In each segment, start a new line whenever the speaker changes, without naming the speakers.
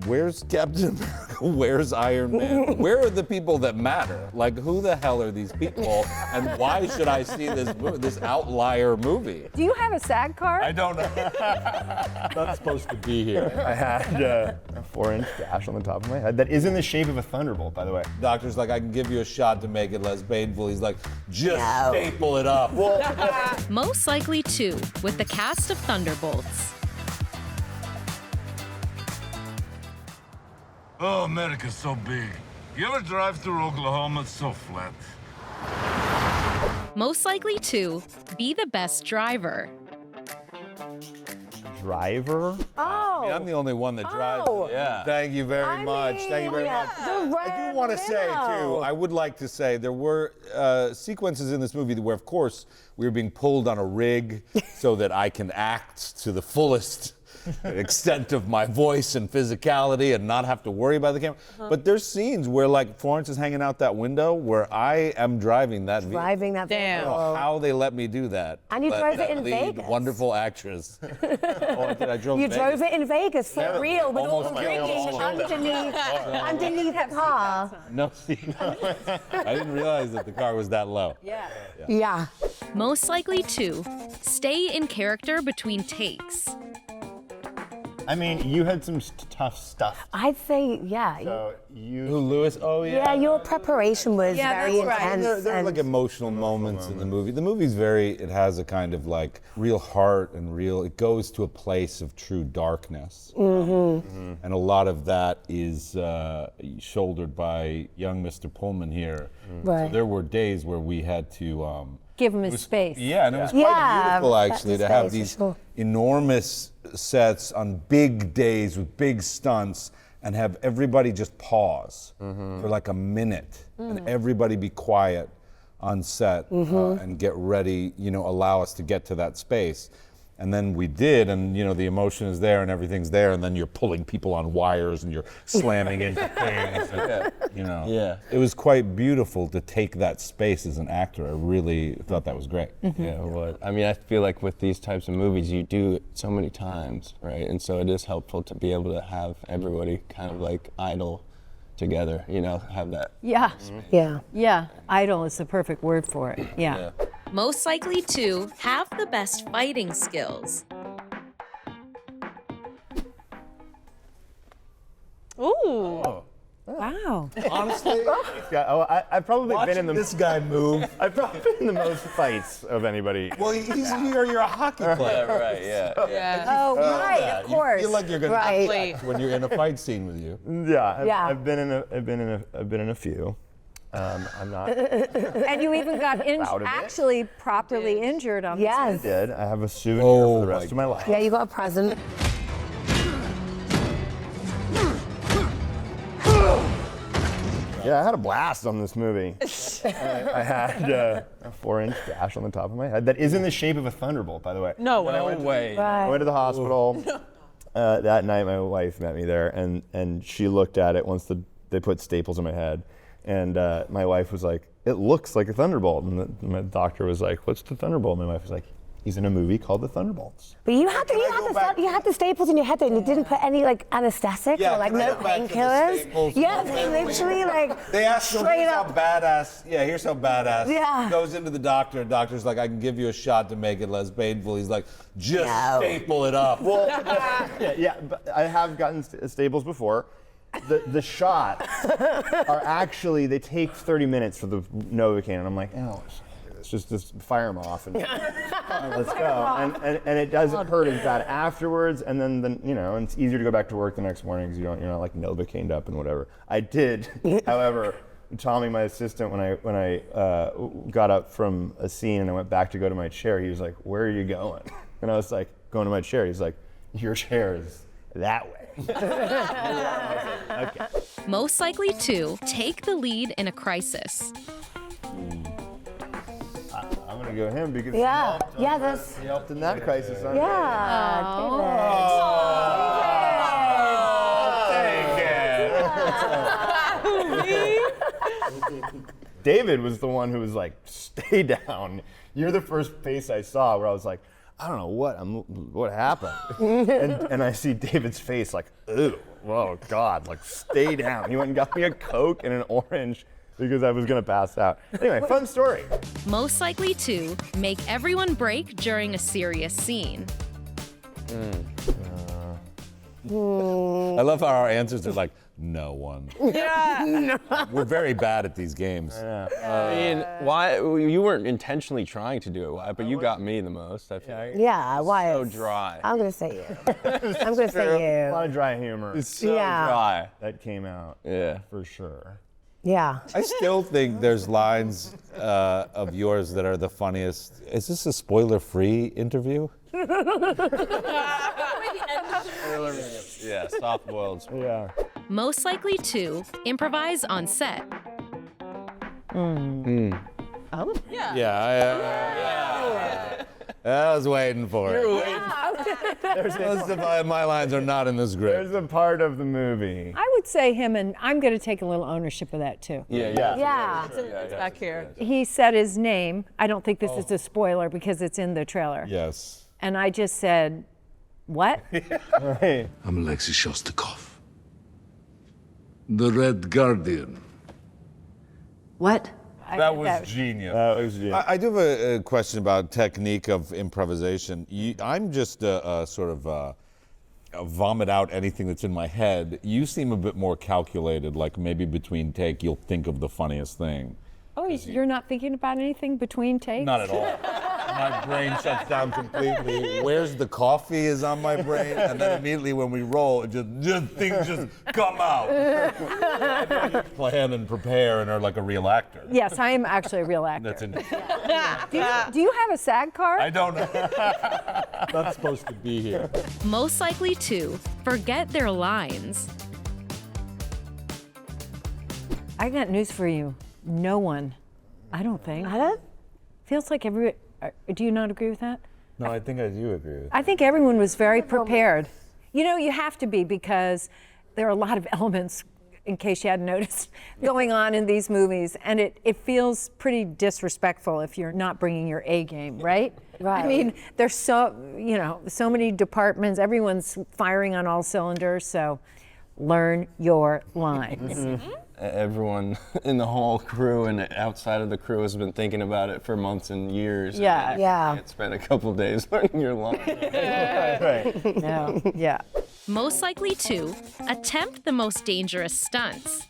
where's Captain America? Where's Iron Man? Where are the people that matter? Like, who the hell are these people? And why should I see this outlier movie?
Do you have a SAG card?
I don't know. Not supposed to be here.
I had a 4-inch gash on the top of my head that is in the shape of a thunderbolt, by the way.
Doctor's like, I can give you a shot to make it less painful. He's like, just staple it up.
Most Likely 2, with the cast of Thunderbolts.
Oh, America's so big. You ever drive through Oklahoma? It's so flat.
Most Likely 2, Be the Best Driver.
Driver?
Oh.
I'm the only one that drives.
Oh.
Yeah. Thank you very much. Thank you very much. I do want to say, too, I would like to say there were sequences in this movie where, of course, we were being pulled on a rig so that I can act to the fullest extent of my voice and physicality and not have to worry about the camera. But there's scenes where, like, Florence is hanging out that window where I am driving that vehicle.
Driving that
I don't know how they let me do that.
And you drove it in
lead,
Vegas.
Wonderful actress. I drove
You
Vegas.
drove it in Vegas for real with all the
Almost
drinking
almost
underneath the car.
No, see, I didn't realize that the car was that low.
Yeah.
Most Likely 2, Stay in character between takes.
I mean, you had some tough stuff.
I'd say, yeah.
So you.
Who, Lewis? Oh, yeah.
Yeah, your preparation was very intense.
There are like emotional moments in the movie. The movie's it has a kind of like real heart and it goes to a place of true darkness. And a lot of that is shouldered by young Mr. Pullman here.
Right.
So there were days where we had to...
Give him his space.
Yeah, and it was quite beautiful actually to have these enormous sets on big days with big stunts and have everybody just pause for like a minute and everybody be quiet on set and get ready, allow us to get to that space. And then we did, and the emotion is there and everything's there, and then you're pulling people on wires and you're slamming into things. And, it was quite beautiful to take that space as an actor. I really thought that was great.
Yeah, well, I mean, I feel like with these types of movies, you do it so many times, right? And so it is helpful to be able to have everybody kind of like idle together, have that.
Yeah. Yeah. Idle is the perfect word for it. Yeah.
Most Likely 2, Have the Best Fighting Skills.
Ooh. Wow.
Honestly,
I've probably been in
this guy move.
I've probably been in the most fights of anybody.
Well, you're a hockey player.
Right, yeah.
Oh, right, of course.
You feel like you're going to act when you're in a fight scene with you.
Yeah, I've been in a few. I'm not.
And you even got actually properly injured on this.
I did. I have a souvenir for the rest of my life.
Yeah, you got a present.
Yeah, I had a blast on this movie. I had a 4-inch gash on the top of my head that is in the shape of a thunderbolt, by the way.
No way.
I went to the hospital that night. My wife met me there, and she looked at it once they put staples in my head. And my wife was like, "It looks like a thunderbolt." And my doctor was like, "What's the thunderbolt?" And my wife was like, "He's in a movie called The Thunderbolts."
But you had the staples in your head, and you didn't put any like anesthetic or like no painkillers. Yeah, they literally like.
They asked him,
straight up.
how badass. Yeah, here's how badass.
Yeah.
Goes into the doctor. And doctor's like, I can give you a shot to make it less painful. He's like, just staple it up.
Well, but I have gotten staples before. The shots are actually, they take 30 minutes for the Novocaine, and I'm like, let's just fire them off and let's go. And it doesn't hurt as bad afterwards, and then and it's easier to go back to work the next morning because you're not like Novocained up and whatever. I did, however, Tommy, my assistant, when I got up from a scene and I went back to go to my chair, he was like, "Where are you going?" And I was like, "Going to my chair." He's like, "Your chair is that way." Okay.
Most Likely 2, Take the Lead in a Crisis.
I'm gonna go him because
he
helped in that crisis. Huh? David was the one who was like, "Stay down." You're the first face I saw where I was like, I don't know what happened. and I see David's face like, "Ooh, whoa, God, like stay down. He went and got me a Coke and an orange because I was gonna pass out. Anyway, fun story.
Most likely to make everyone break during a serious scene.
I love how our answers are like, no one.
Yeah.
We're very bad at these games.
I mean, why you weren't intentionally trying to do it, Wyatt, but you got me the most. I feel like.
Yeah, why?
So dry.
I'm gonna say you. I'm gonna say
A
you.
lot of dry humor
It's so
Yeah.
dry.
that came out.
Yeah.
For sure.
Yeah.
I still think there's lines of yours that are the funniest. Is this a spoiler-free interview?
Yeah, soft boiled.
Yeah.
Most likely to improvise on set.
I was waiting for it. Most of my lines are not in the script.
There's a part of the movie.
I would say him, and I'm going to take a little ownership of that too.
Yeah.
Back here.
He said his name. I don't think this is a spoiler because it's in the trailer.
Yes.
And I just said, what?
Right.
I'm Alexei Shostakov, the Red Guardian.
What?
That was genius.
That was
I do have a question about technique of improvisation. I'm just sort of vomit out anything that's in my head. You seem a bit more calculated, like maybe between take you'll think of the funniest thing.
Oh, you're not thinking about anything between takes?
Not at all. My brain shuts down completely. Where's the coffee is on my brain, and then immediately when we roll, it just things just come out. I know you plan and prepare and are like a real actor.
Yes, I am actually a real actor.
That's interesting.
Do you have a SAG card?
I don't know. Not supposed to be here.
Most likely to forget their lines.
I got news for you. No one. I don't think.
I don't.
Feels like every. Do you not agree with that?
No, I think I do agree with
I think everyone was very prepared. You know, you have to be because there are a lot of elements, in case you hadn't noticed, going on in these movies, and it feels pretty disrespectful if you're not bringing your A game, right?
Right.
I mean, there's so many departments. Everyone's firing on all cylinders, so learn your lines.
Everyone in the whole crew and outside of the crew has been thinking about it for months and years.
Yeah.
And
Yeah.
you spent a couple of days learning your line.
Right.
No. Yeah.
Most likely to attempt the most dangerous stunts.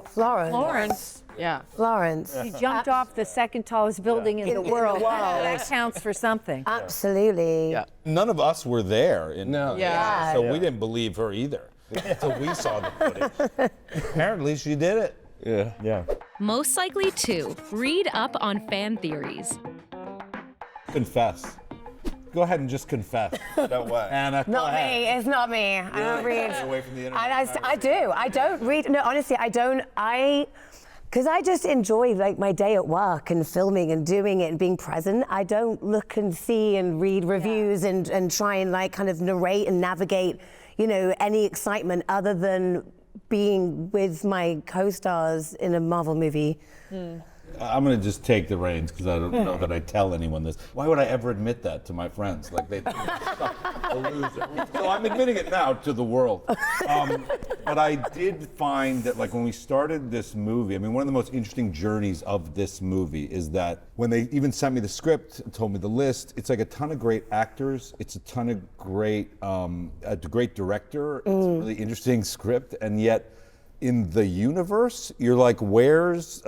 Florence.
Yeah.
Florence.
He jumped off the second tallest building in the world. That counts for something.
Absolutely.
Yeah.
None of us were there.
No.
Yeah.
So we didn't believe her either. Until we saw the footage. Apparently she did it.
Yeah.
Yeah.
Most likely to read up on fan theories.
Confess. Go ahead and just confess.
That way.
Anna, go
Not
ahead.
me. It's not me. I don't read.
Away from the internet.
I do. I don't read. No, honestly, I don't. Because I just enjoy like my day at work and filming and doing it and being present. I don't look and see and read reviews and try and like kind of narrate and navigate, any excitement other than being with my co-stars in a Marvel movie.
I'm going to just take the reins because I don't know that I tell anyone this. Why would I ever admit that to my friends? Like they think I'm a loser. So I'm admitting it now to the world. But I did find that like when we started this movie, I mean, one of the most interesting journeys of this movie is that when they even sent me the script, told me the list, it's like a ton of great actors. It's a ton of great, a great director. It's a really interesting script. And yet in the universe, you're like, where's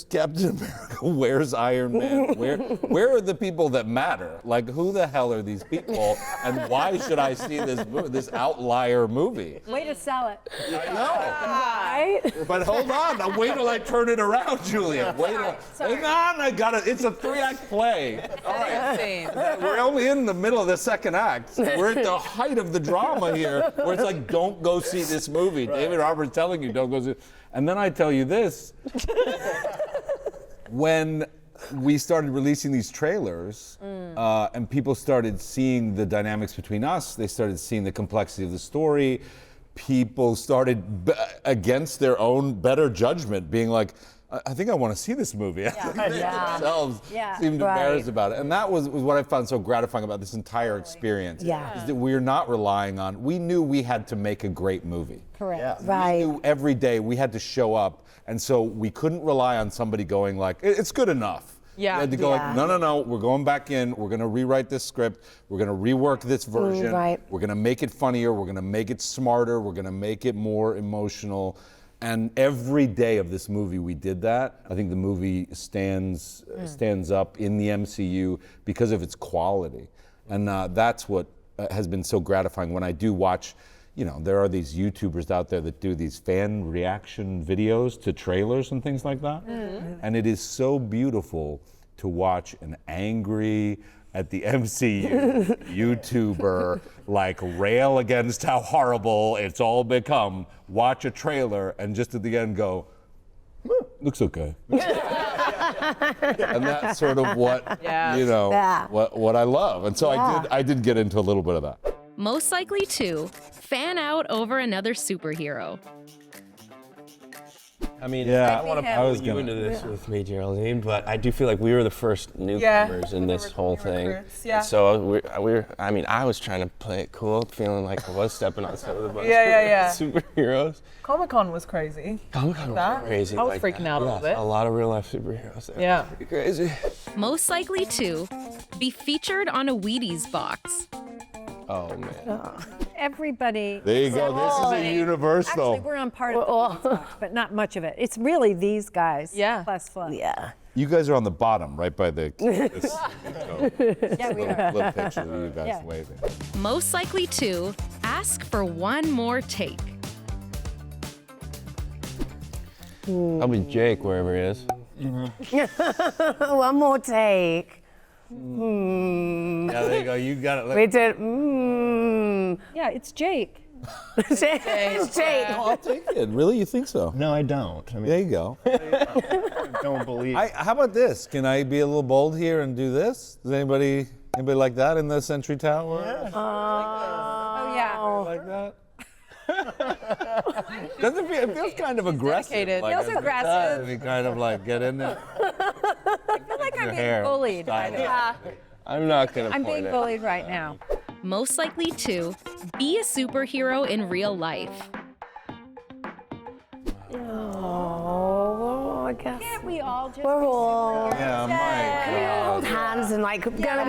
Captain America? Where's Iron Man? Where are the people that matter? Like, who the hell are these people? And why should I see this outlier movie?
Way to sell it.
I know.
Right?
But hold on, now wait till I turn it around, Julia. Hang on, it's a 3-act play. All right. We're only in the middle of the second act. We're at the height of the drama here, where it's like, don't go see this movie. Right. David Harbour's telling you, don't go see. And then I tell you this, when we started releasing these trailers and people started seeing the dynamics between us, they started seeing the complexity of the story, people started, against their own better judgment, being like, I think I want to see this movie. They themselves
Yeah.
seemed
Right.
embarrassed about it. And that was what I found so gratifying about this entire experience.
Yeah.
Is that we're not relying on, we knew we had to make a great movie.
Correct.
Yeah.
Right.
We knew every day we had to show up. And so we couldn't rely on somebody going like, it's good enough.
Yeah.
We had to go like,
Yeah.
no, we're going back in. We're going to rewrite this script. We're going to rework this version.
right.
We're going to make it funnier. We're going to make it smarter. We're going to make it more emotional. And every day of this movie, we did that. I think the movie stands up in the MCU because of its quality. And that's what has been so gratifying when I do watch. You know, there are these YouTubers out there that do these fan reaction videos to trailers and things like that. And it is so beautiful to watch an angry, at the MCU, YouTuber like rail against how horrible it's all become, watch a trailer and just at the end go, looks okay. And that's sort of what, you know,
Yeah.
what I love. And so I did get into a little bit of that.
Most likely to fan out over another superhero.
I mean,
Yeah.
I want to
I was
put you
gonna-
into this with me, Geraldine, but I do feel like we were the first newcomers in this whole thing.
recruits, yeah.
And so I mean, I was trying to play it cool, feeling like I was stepping on some of the bus
Yeah.
superheroes.
Comic-Con was crazy.
Comic-Con was
That?
crazy.
I was
like
freaking
that.
out a little
Yes,
bit.
A lot of real life superheroes there.
Yeah.
Pretty crazy.
Most likely to be featured on a Wheaties box.
Oh man.
Everybody.
There you go. This is a universal.
Actually, we're on part of the box, but not much of it. It's really these guys.
Yeah.
Plus Fluff.
Yeah.
You guys are on the bottom, right by the this,
Yeah, we are.
little picture of you guys
Yeah.
waving.
Most likely to ask for one more take.
Probably Jake, wherever he is.
One more take.
Yeah, there you go. You got it.
We did.
Yeah, it's Jake.
It's Jake.
I'll take it. Really? You think so?
No, I don't. I mean,
There you go.
I don't believe.
How about this? Can I be a little bold here and do this? Does anybody like that in the Century Tower? Yeah.
Oh, yeah.
Like that? Doesn't feel, it feels kind of aggressive.
dedicated.
Like,
Feels
at the
aggressive.
time, you kind of like get in there.
I feel like I'm
Your
being
hair.
bullied.
Style it.
Yeah,
I'm not gonna
I'm
point
being
it.
bullied right now.
Most likely to be a superhero in real life.
Oh, I guess.
Can't we all just
We're all.
Yeah, my
Hold hands and like go in the middle.